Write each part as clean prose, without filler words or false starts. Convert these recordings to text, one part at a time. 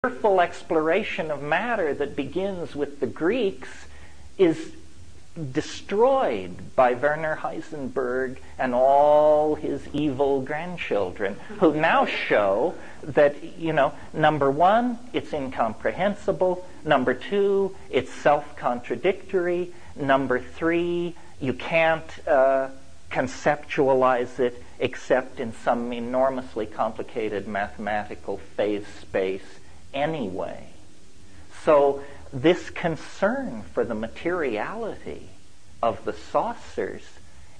fearful exploration of matter that begins with the Greeks is destroyed by Werner Heisenberg and all his evil grandchildren, who now show that, number one, it's incomprehensible. Number two, it's self-contradictory. Number three, you can't conceptualize it except in some enormously complicated mathematical phase space anyway. So this concern for the materiality of the saucers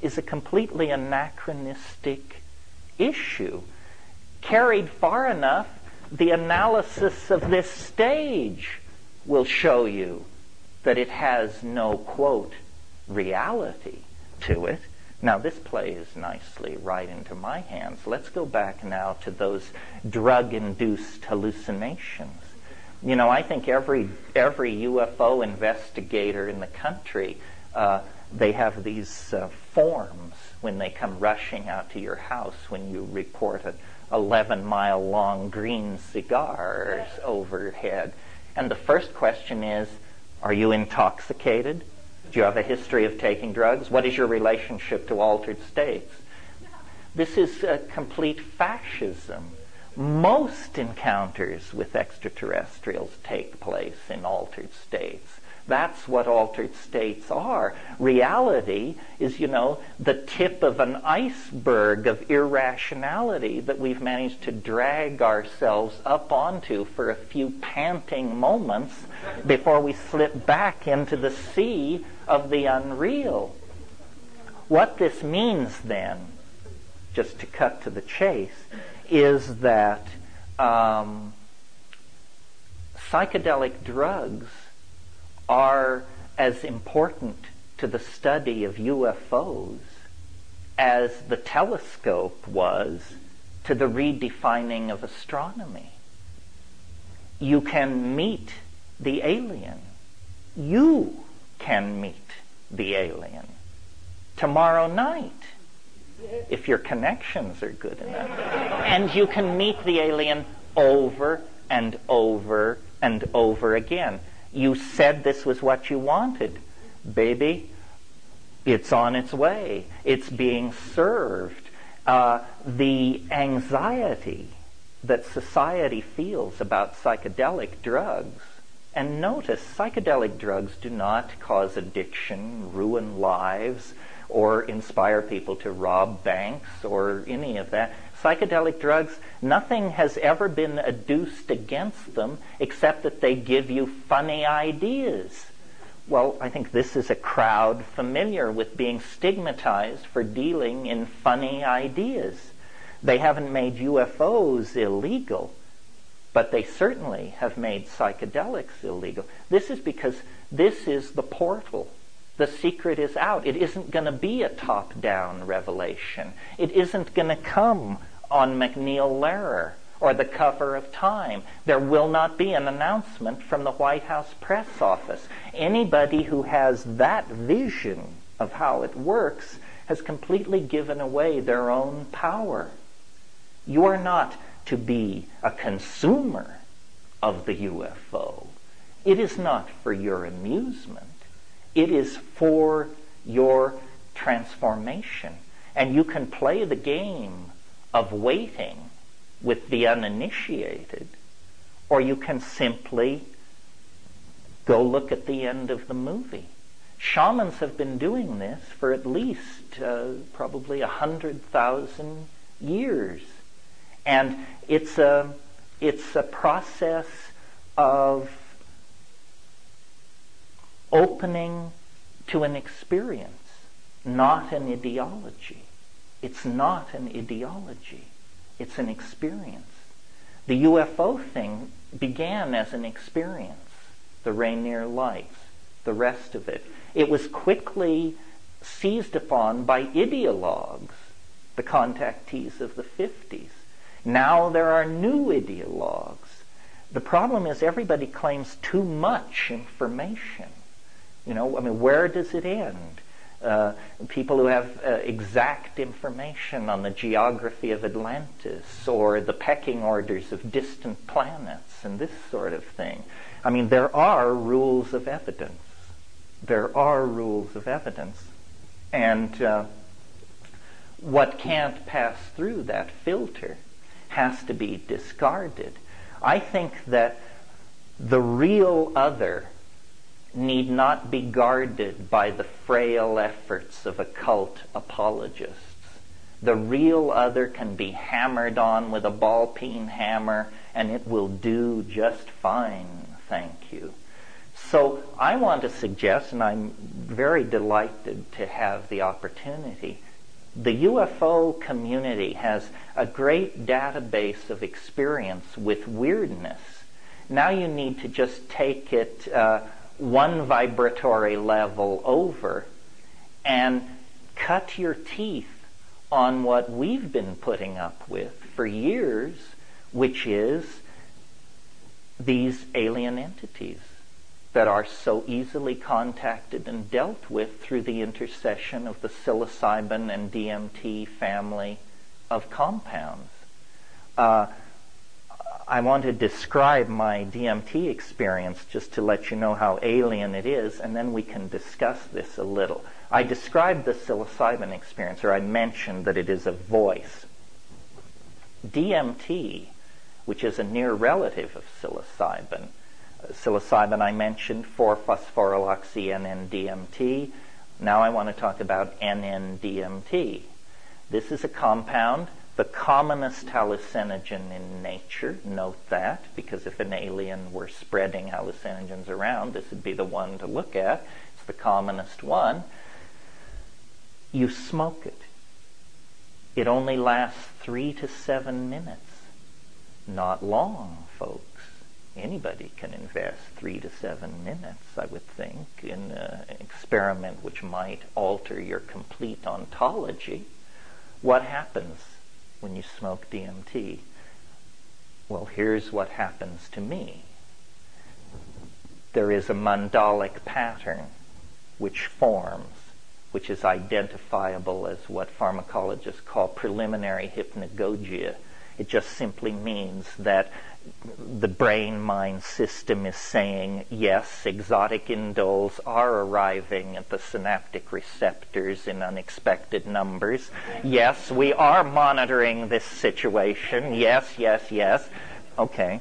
is a completely anachronistic issue. Carried far enough, the analysis of this stage will show you that it has no, quote, reality to it. Now, this plays nicely right into my hands. Let's go back now to those drug-induced hallucinations. I think every UFO investigator in the country, they have these forms when they come rushing out to your house when you report an 11-mile-long green cigar overhead. And the first question is, are you intoxicated? Do you have a history of taking drugs? What is your relationship to altered states? This is complete fascism. Most encounters with extraterrestrials take place in altered states. That's what altered states are. Reality is, the tip of an iceberg of irrationality that we've managed to drag ourselves up onto for a few panting moments before we slip back into the sea of the unreal. What this means then, just to cut to the chase, is that psychedelic drugs are as important to the study of UFOs as the telescope was to the redefining of astronomy. You can meet the alien. You can meet the alien tomorrow night, if your connections are good enough. And you can meet the alien over and over and over again. You said this was what you wanted. Baby, it's on its way. It's being served. The anxiety that society feels about psychedelic drugs, and notice, psychedelic drugs do not cause addiction, ruin lives, or inspire people to rob banks or any of that. Psychedelic drugs, nothing has ever been adduced against them except that they give you funny ideas. Well, I think this is a crowd familiar with being stigmatized for dealing in funny ideas. They haven't made UFOs illegal, but they certainly have made psychedelics illegal. This is because this is the portal. The secret is out. It isn't going to be a top-down revelation. It isn't going to come on McNeil Lehrer or the cover of Time. There will not be an announcement from the White House press office. Anybody who has that vision of how it works has completely given away their own power. You are not to be a consumer of the UFO. It is not for your amusement. It is for your transformation. And you can play the game of waiting with the uninitiated, or you can simply go look at the end of the movie. Shamans have been doing this for at least probably 100,000 years. And it's a process of opening to an experience, not an ideology. It's not an ideology. It's an experience. The UFO thing began as an experience. The Rainier Lights, the rest of it. It was quickly seized upon by ideologues, the contactees of the 50s. Now there are new ideologues. The problem is everybody claims too much information. Where does it end? people who have exact information on the geography of Atlantis or the pecking orders of distant planets and this sort of thing. I mean, there are rules of evidence. There are rules of evidence. And what can't pass through that filter has to be discarded. I think that the real other need not be guarded by the frail efforts of occult apologists. The real other can be hammered on with a ball-peen hammer, and it will do just fine, thank you. So I want to suggest, and I'm very delighted to have the opportunity, the UFO community has a great database of experience with weirdness. Now you need to just take it one vibratory level over and cut your teeth on what we've been putting up with for years, which is these alien entities that are so easily contacted and dealt with through the intercession of the psilocybin and DMT family of compounds. I want to describe my DMT experience just to let you know how alien it is, and then we can discuss this a little. I described the psilocybin experience, or I mentioned that it is a voice. DMT, which is a near relative of psilocybin, psilocybin I mentioned, 4-phosphoryloxy-NN-DMT. Now I want to talk about NN-DMT. This is a compound, the commonest hallucinogen in nature. Note that, because if an alien were spreading hallucinogens around, this would be the one to look at. It's the commonest one. You smoke it. It only lasts 3 to 7 minutes. Not long, folks. Anybody can invest 3 to 7 minutes, I would think, in an experiment which might alter your complete ontology. What happens when you smoke DMT? Well, here's what happens to me. There is a mandalic pattern which forms, which is identifiable as what pharmacologists call preliminary hypnagogia. It just simply means that the brain-mind system is saying, yes, exotic indoles are arriving at the synaptic receptors in unexpected numbers. Yes, we are monitoring this situation. Yes, yes, yes. Okay.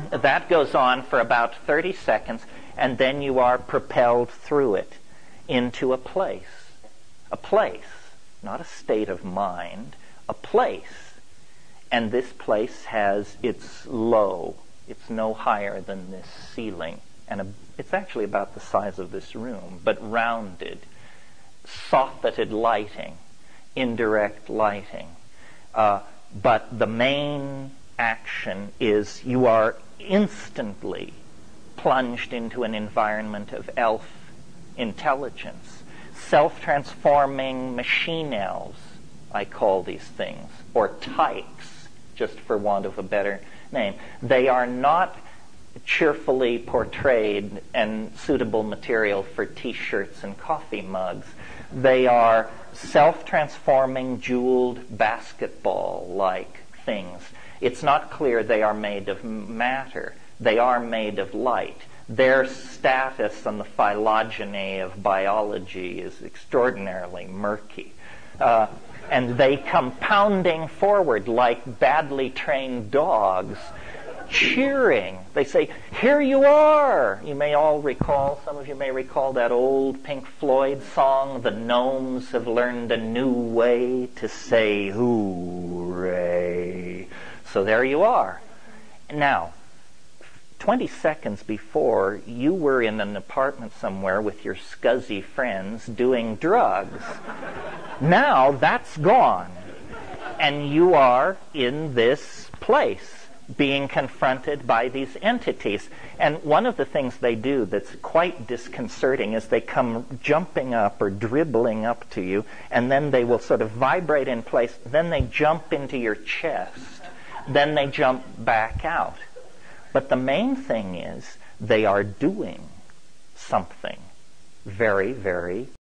That goes on for about 30 seconds, and then you are propelled through it into a place. A place, not a state of mind, a place. And this place has its low. It's no higher than this ceiling. And it's actually about the size of this room, but rounded, soffitted lighting, indirect lighting. But the main action is you are instantly plunged into an environment of elf intelligence. Self-transforming machine elves, I call these things, or tykes, just for want of a better name. They are not cheerfully portrayed and suitable material for t-shirts and coffee mugs. They are self-transforming, jeweled basketball-like things. It's not clear they are made of matter. They are made of light. Their status on the phylogeny of biology is extraordinarily murky. And they come pounding forward like badly trained dogs, cheering. They say, "Here you are!" You may all recall, some of you may recall that old Pink Floyd song, "The Gnomes Have Learned a New Way to Say Hooray." So there you are. Now, 20 seconds before, you were in an apartment somewhere with your scuzzy friends doing drugs. Now that's gone. And you are in this place being confronted by these entities. And one of the things they do that's quite disconcerting is they come jumping up or dribbling up to you, and then they will sort of vibrate in place. Then they jump into your chest. Then they jump back out. But the main thing is they are doing something very, very